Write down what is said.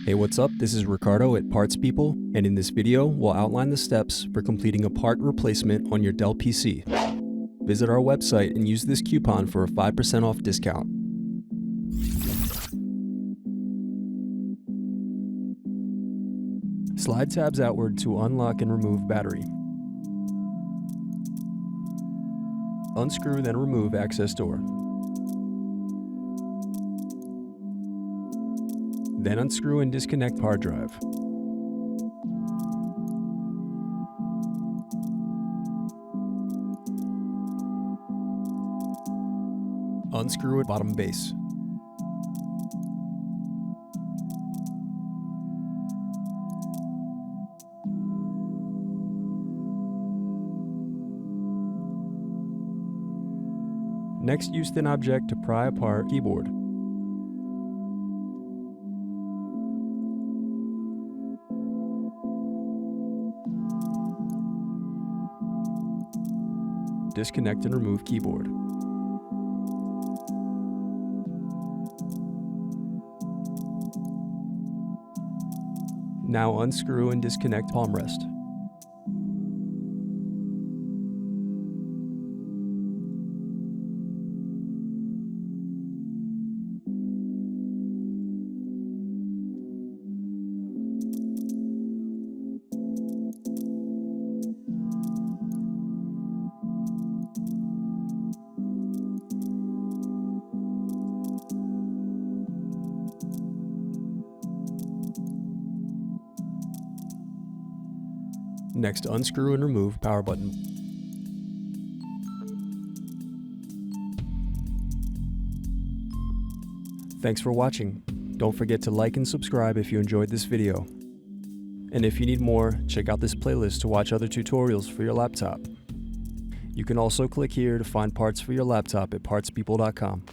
Hey, what's up? This is Ricardo at Parts People, and in this video, we'll outline the steps for completing a part replacement on your Dell PC. Visit our website and use this coupon for a 5% off discount. Slide tabs outward to unlock and remove battery. Unscrew, then remove access door. Then unscrew and disconnect hard drive. Unscrew at bottom base. Next, use thin object to pry apart keyboard. Disconnect and remove keyboard. Now unscrew and disconnect palmrest. Next, unscrew and remove power button. Thanks for watching. Don't forget to like and subscribe if you enjoyed this video. And if you need more, check out this playlist to watch other tutorials for your laptop. You can also click here to find parts for your laptop at partspeople.com.